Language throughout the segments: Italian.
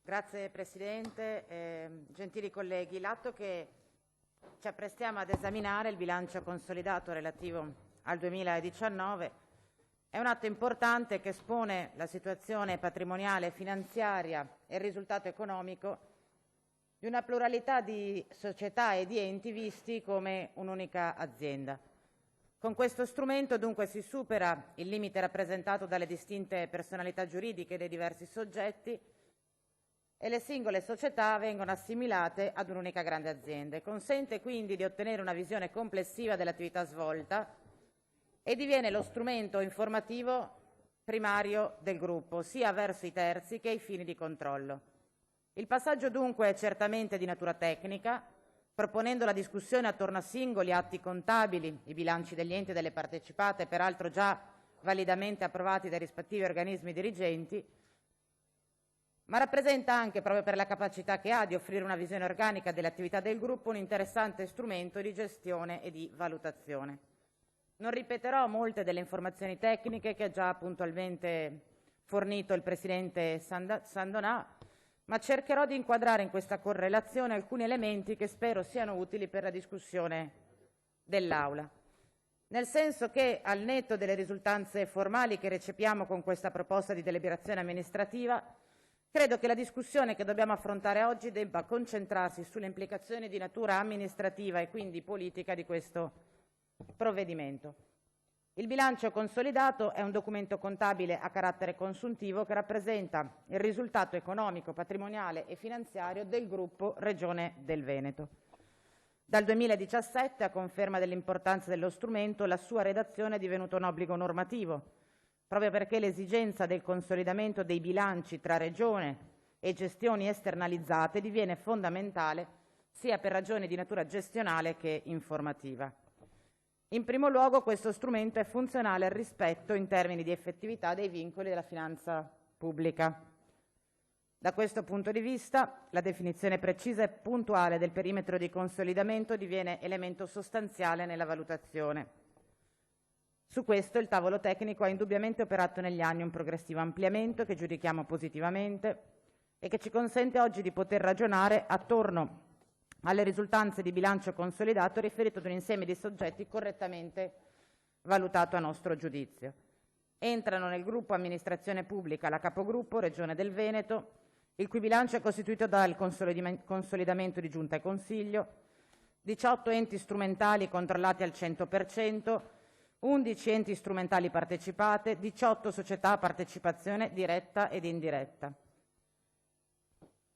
Grazie Presidente. Gentili colleghi, l'atto che ci apprestiamo ad esaminare, il bilancio consolidato relativo al 2019, è un atto importante che espone la situazione patrimoniale, finanziaria e il risultato economico di una pluralità di società e di enti visti come un'unica azienda. Con questo strumento dunque si supera il limite rappresentato dalle distinte personalità giuridiche dei diversi soggetti e le singole società vengono assimilate ad un'unica grande azienda. Consente quindi di ottenere una visione complessiva dell'attività svolta e diviene lo strumento informativo primario del gruppo, sia verso i terzi che ai fini di controllo. Il passaggio dunque è certamente di natura tecnica, proponendo la discussione attorno a singoli atti contabili, i bilanci degli enti e delle partecipate, peraltro già validamente approvati dai rispettivi organismi dirigenti, ma rappresenta anche, proprio per la capacità che ha di offrire una visione organica delle attività del gruppo, un interessante strumento di gestione e di valutazione. Non ripeterò molte delle informazioni tecniche che ha già puntualmente fornito il Presidente Sandonà, ma cercherò di inquadrare in questa correlazione alcuni elementi che spero siano utili per la discussione dell'Aula. Nel senso che, al netto delle risultanze formali che recepiamo con questa proposta di deliberazione amministrativa, credo che la discussione che dobbiamo affrontare oggi debba concentrarsi sulle implicazioni di natura amministrativa e quindi politica di questo provvedimento. Il bilancio consolidato è un documento contabile a carattere consuntivo che rappresenta il risultato economico, patrimoniale e finanziario del gruppo Regione del Veneto. Dal 2017, a conferma dell'importanza dello strumento, la sua redazione è divenuta un obbligo normativo, proprio perché l'esigenza del consolidamento dei bilanci tra Regione e gestioni esternalizzate diviene fondamentale sia per ragioni di natura gestionale che informativa. In primo luogo, questo strumento è funzionale al rispetto in termini di effettività dei vincoli della finanza pubblica. Da questo punto di vista, la definizione precisa e puntuale del perimetro di consolidamento diviene elemento sostanziale nella valutazione. Su questo il tavolo tecnico ha indubbiamente operato negli anni un progressivo ampliamento che giudichiamo positivamente e che ci consente oggi di poter ragionare attorno alle risultanze di bilancio consolidato riferito ad un insieme di soggetti correttamente valutato a nostro giudizio. Entrano nel gruppo amministrazione pubblica la capogruppo Regione del Veneto, il cui bilancio è costituito dal consolidamento di Giunta e Consiglio, 18 enti strumentali controllati al 100%, 11 enti strumentali partecipate, 18 società a partecipazione diretta ed indiretta.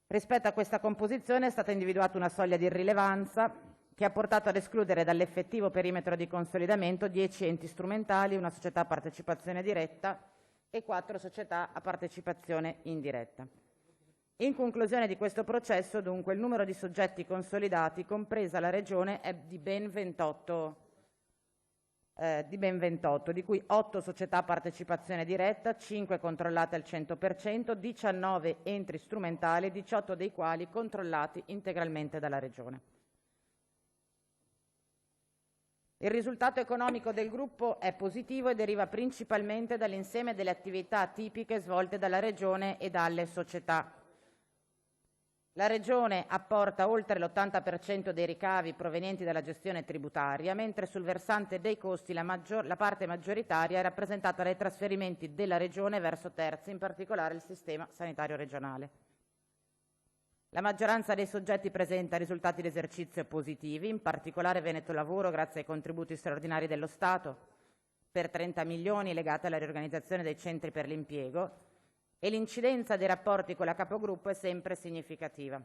Rispetto a questa composizione è stata individuata una soglia di rilevanza che ha portato ad escludere dall'effettivo perimetro di consolidamento 10 enti strumentali, una società a partecipazione diretta e 4 società a partecipazione indiretta. In conclusione di questo processo, dunque, il numero di soggetti consolidati, compresa la Regione, è di ben 28, di cui 8 società a partecipazione diretta, 5 controllate al 100%, 19 enti strumentali, 18 dei quali controllati integralmente dalla Regione. Il risultato economico del gruppo è positivo e deriva principalmente dall'insieme delle attività tipiche svolte dalla Regione e dalle società. La Regione apporta oltre l'80% dei ricavi provenienti dalla gestione tributaria, mentre sul versante dei costi la parte maggioritaria è rappresentata dai trasferimenti della Regione verso terzi, in particolare il sistema sanitario regionale. La maggioranza dei soggetti presenta risultati di esercizio positivi, in particolare Veneto Lavoro grazie ai contributi straordinari dello Stato per 30 milioni legati alla riorganizzazione dei centri per l'impiego, e l'incidenza dei rapporti con la capogruppo è sempre significativa.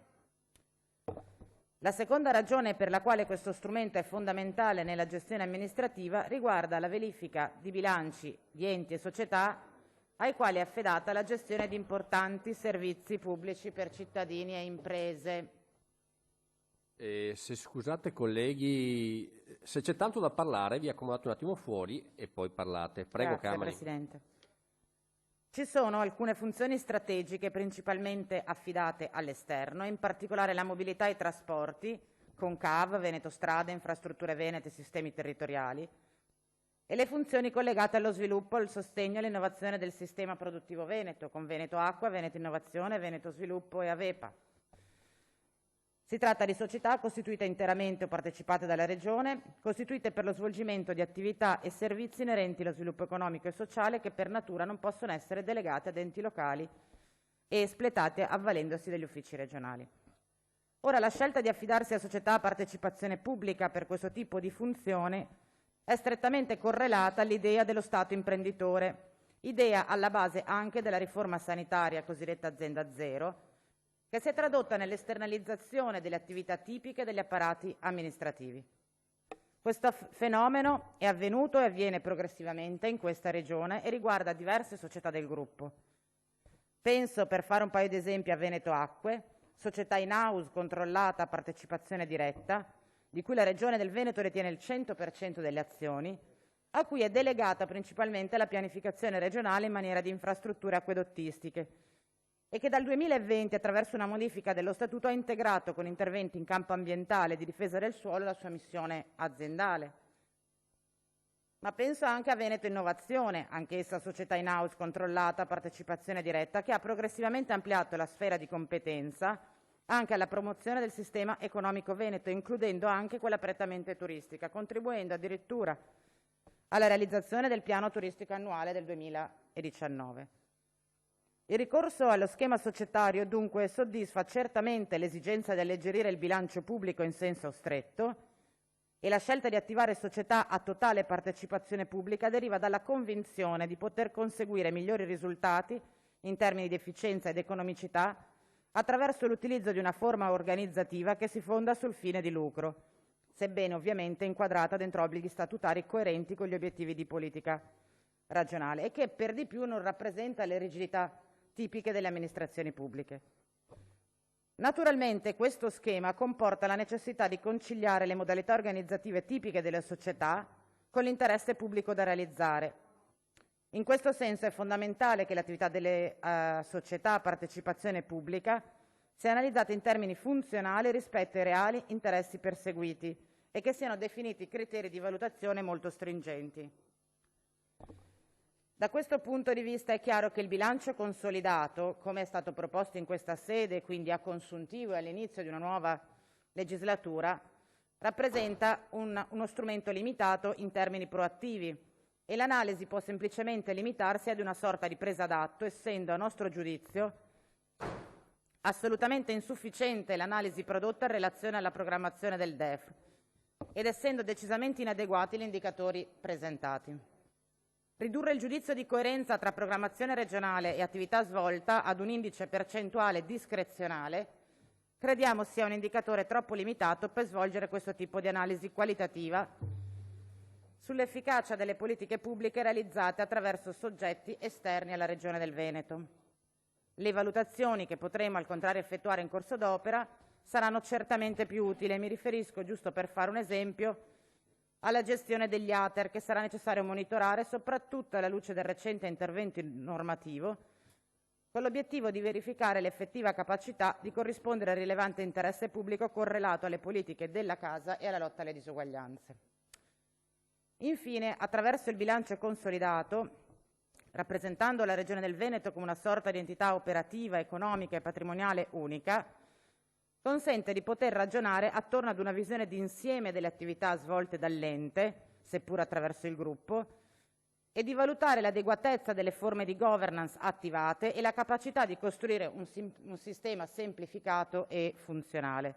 La seconda ragione per la quale questo strumento è fondamentale nella gestione amministrativa riguarda la verifica di bilanci di enti e società ai quali è affidata la gestione di importanti servizi pubblici per cittadini e imprese. Se scusate colleghi, se c'è tanto da parlare vi accomodate un attimo fuori e poi parlate. Prego. Grazie, Camani. Presidente. Ci sono alcune funzioni strategiche principalmente affidate all'esterno, in particolare la mobilità e i trasporti, con CAV, Veneto Strade, Infrastrutture Venete e Sistemi Territoriali, e le funzioni collegate allo sviluppo, al sostegno e all'innovazione del sistema produttivo veneto, con Veneto Acqua, Veneto Innovazione, Veneto Sviluppo e Avepa. Si tratta di società costituite interamente o partecipate dalla Regione, costituite per lo svolgimento di attività e servizi inerenti allo sviluppo economico e sociale che per natura non possono essere delegate ad enti locali e espletate avvalendosi degli uffici regionali. Ora, la scelta di affidarsi a società a partecipazione pubblica per questo tipo di funzione è strettamente correlata all'idea dello Stato imprenditore, idea alla base anche della riforma sanitaria cosiddetta azienda zero, che si è tradotta nell'esternalizzazione delle attività tipiche degli apparati amministrativi. Questo fenomeno è avvenuto e avviene progressivamente in questa regione e riguarda diverse società del gruppo. Penso, per fare un paio di esempi, a Veneto Acque, società in house controllata a partecipazione diretta, di cui la Regione del Veneto detiene il 100% delle azioni, a cui è delegata principalmente la pianificazione regionale in maniera di infrastrutture acquedottistiche, e che dal 2020, attraverso una modifica dello Statuto, ha integrato con interventi in campo ambientale e di difesa del suolo la sua missione aziendale. Ma penso anche a Veneto Innovazione, anch'essa società in house controllata a partecipazione diretta, che ha progressivamente ampliato la sfera di competenza anche alla promozione del sistema economico veneto, includendo anche quella prettamente turistica, contribuendo addirittura alla realizzazione del piano turistico annuale del 2019. Il ricorso allo schema societario dunque soddisfa certamente l'esigenza di alleggerire il bilancio pubblico in senso stretto e la scelta di attivare società a totale partecipazione pubblica deriva dalla convinzione di poter conseguire migliori risultati in termini di efficienza ed economicità attraverso l'utilizzo di una forma organizzativa che si fonda sul fine di lucro, sebbene ovviamente inquadrata dentro obblighi statutari coerenti con gli obiettivi di politica regionale e che per di più non rappresenta le rigidità tipiche delle amministrazioni pubbliche. Naturalmente questo schema comporta la necessità di conciliare le modalità organizzative tipiche delle società con l'interesse pubblico da realizzare. In questo senso è fondamentale che l'attività delle società a partecipazione pubblica sia analizzata in termini funzionali rispetto ai reali interessi perseguiti e che siano definiti criteri di valutazione molto stringenti. Da questo punto di vista è chiaro che il bilancio consolidato, come è stato proposto in questa sede, quindi a consuntivo e all'inizio di una nuova legislatura, rappresenta uno strumento limitato in termini proattivi e l'analisi può semplicemente limitarsi ad una sorta di presa d'atto, essendo a nostro giudizio assolutamente insufficiente l'analisi prodotta in relazione alla programmazione del DEF ed essendo decisamente inadeguati gli indicatori presentati. Ridurre il giudizio di coerenza tra programmazione regionale e attività svolta ad un indice percentuale discrezionale crediamo sia un indicatore troppo limitato per svolgere questo tipo di analisi qualitativa sull'efficacia delle politiche pubbliche realizzate attraverso soggetti esterni alla Regione del Veneto. Le valutazioni che potremo al contrario effettuare in corso d'opera saranno certamente più utili e mi riferisco, giusto per fare un esempio, alla gestione degli ATER che sarà necessario monitorare soprattutto alla luce del recente intervento normativo con l'obiettivo di verificare l'effettiva capacità di corrispondere al rilevante interesse pubblico correlato alle politiche della casa e alla lotta alle disuguaglianze. Infine, attraverso il bilancio consolidato, rappresentando la Regione del Veneto come una sorta di entità operativa, economica e patrimoniale unica, consente di poter ragionare attorno ad una visione d'insieme delle attività svolte dall'ente, seppur attraverso il gruppo, e di valutare l'adeguatezza delle forme di governance attivate e la capacità di costruire un sistema semplificato e funzionale.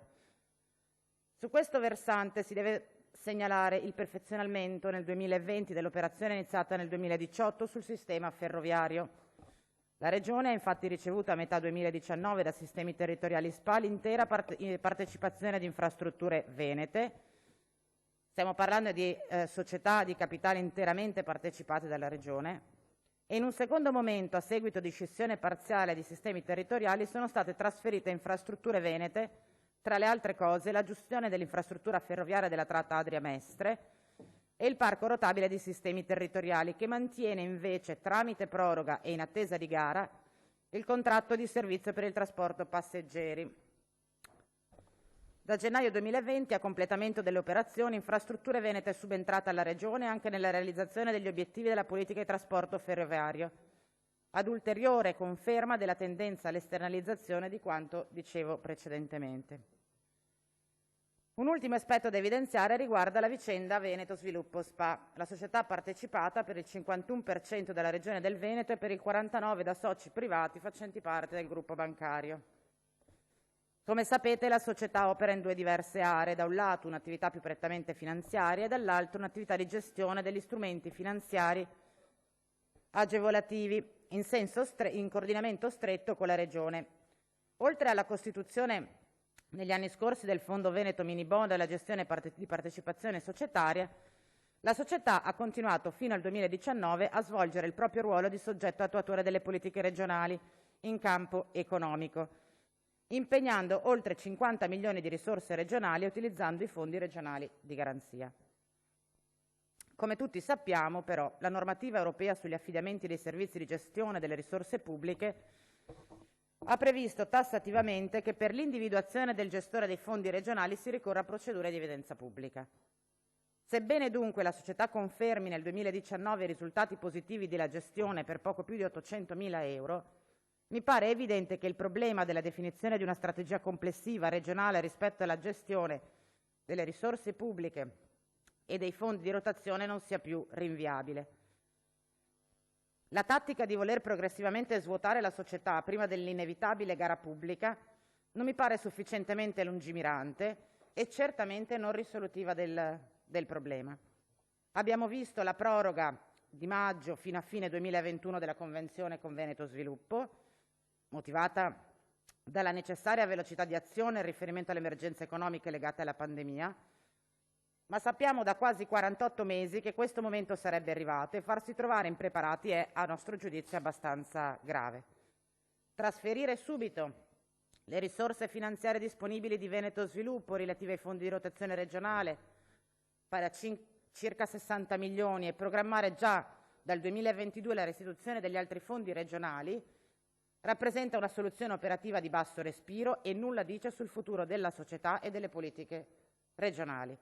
Su questo versante si deve segnalare il perfezionamento nel 2020 dell'operazione iniziata nel 2018 sul sistema ferroviario. La Regione ha infatti ricevuto a metà 2019 da sistemi territoriali SPA l'intera partecipazione ad infrastrutture venete. Stiamo parlando di società di capitale interamente partecipate dalla Regione e in un secondo momento, a seguito di scissione parziale di sistemi territoriali, sono state trasferite infrastrutture venete, tra le altre cose la gestione dell'infrastruttura ferroviaria della tratta Adria-Mestre e il parco rotabile di sistemi territoriali, che mantiene invece, tramite proroga e in attesa di gara, il contratto di servizio per il trasporto passeggeri. Da gennaio 2020, a completamento delle operazioni, Infrastrutture Venete è subentrata alla Regione anche nella realizzazione degli obiettivi della politica di trasporto ferroviario, ad ulteriore conferma della tendenza all'esternalizzazione di quanto dicevo precedentemente. Un ultimo aspetto da evidenziare riguarda la vicenda Veneto Sviluppo SpA. La società partecipata per il 51% della Regione del Veneto e per il 49% da soci privati facenti parte del gruppo bancario. Come sapete, la società opera in due diverse aree: da un lato un'attività più prettamente finanziaria e dall'altro un'attività di gestione degli strumenti finanziari agevolativi in coordinamento stretto con la Regione. Oltre alla costituzione negli anni scorsi del Fondo Veneto Mini Bond e alla gestione di partecipazione societaria, la società ha continuato fino al 2019 a svolgere il proprio ruolo di soggetto attuatore delle politiche regionali in campo economico, impegnando oltre 50 milioni di risorse regionali e utilizzando i fondi regionali di garanzia. Come tutti sappiamo, però, la normativa europea sugli affidamenti dei servizi di gestione delle risorse pubbliche ha previsto tassativamente che per l'individuazione del gestore dei fondi regionali si ricorra a procedure di evidenza pubblica. Sebbene dunque la società confermi nel 2019 i risultati positivi della gestione per poco più di 800.000 euro, mi pare evidente che il problema della definizione di una strategia complessiva regionale rispetto alla gestione delle risorse pubbliche e dei fondi di rotazione non sia più rinviabile. La tattica di voler progressivamente svuotare la società prima dell'inevitabile gara pubblica non mi pare sufficientemente lungimirante e certamente non risolutiva del problema. Abbiamo visto la proroga di maggio fino a fine 2021 della convenzione con Veneto Sviluppo, motivata dalla necessaria velocità di azione in riferimento alle emergenze economiche legate alla pandemia, ma sappiamo da quasi 48 mesi che questo momento sarebbe arrivato e farsi trovare impreparati è, a nostro giudizio, abbastanza grave. Trasferire subito le risorse finanziarie disponibili di Veneto Sviluppo relative ai fondi di rotazione regionale, pari a circa 60 milioni, e programmare già dal 2022 la restituzione degli altri fondi regionali rappresenta una soluzione operativa di basso respiro e nulla dice sul futuro della società e delle politiche regionali.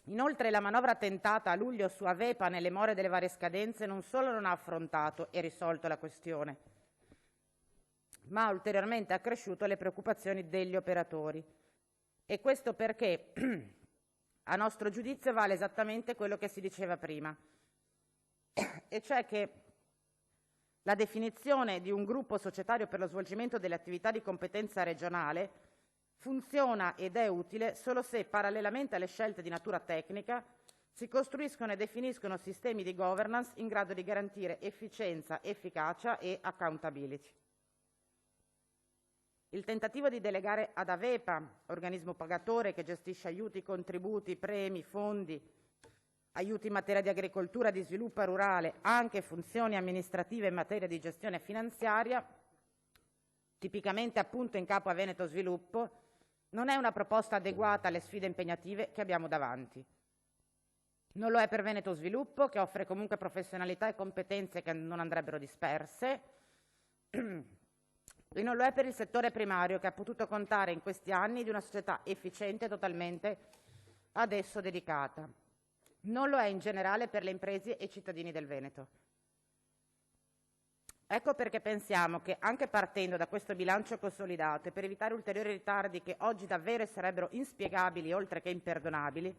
Inoltre, la manovra tentata a luglio su Avepa nelle more delle varie scadenze non solo non ha affrontato e risolto la questione, ma ha ulteriormente accresciuto le preoccupazioni degli operatori. E questo perché, a nostro giudizio, vale esattamente quello che si diceva prima, e cioè che la definizione di un gruppo societario per lo svolgimento delle attività di competenza regionale funziona ed è utile solo se, parallelamente alle scelte di natura tecnica, si costruiscono e definiscono sistemi di governance in grado di garantire efficienza, efficacia e accountability. Il tentativo di delegare ad Avepa, organismo pagatore che gestisce aiuti, contributi, premi, fondi, aiuti in materia di agricoltura, di sviluppo rurale, anche funzioni amministrative in materia di gestione finanziaria, tipicamente appunto in capo a Veneto Sviluppo, non è una proposta adeguata alle sfide impegnative che abbiamo davanti. Non lo è per Veneto Sviluppo, che offre comunque professionalità e competenze che non andrebbero disperse, e non lo è per il settore primario, che ha potuto contare in questi anni di una società efficiente e totalmente ad esso dedicata. Non lo è in generale per le imprese e i cittadini del Veneto. Ecco perché pensiamo che, anche partendo da questo bilancio consolidato e per evitare ulteriori ritardi che oggi davvero sarebbero inspiegabili oltre che imperdonabili,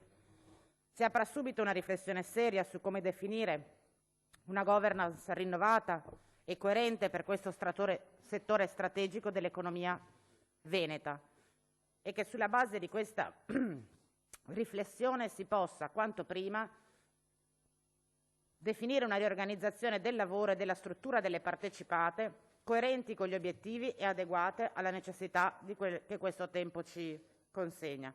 si apra subito una riflessione seria su come definire una governance rinnovata e coerente per questo settore strategico dell'economia veneta, e che sulla base di questa riflessione si possa quanto prima definire una riorganizzazione del lavoro e della struttura delle partecipate coerenti con gli obiettivi e adeguate alla necessità che questo tempo ci consegna.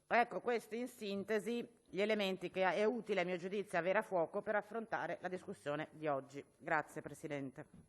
Ecco, questi in sintesi gli elementi che è utile, a mio giudizio, avere a fuoco per affrontare la discussione di oggi. Grazie Presidente.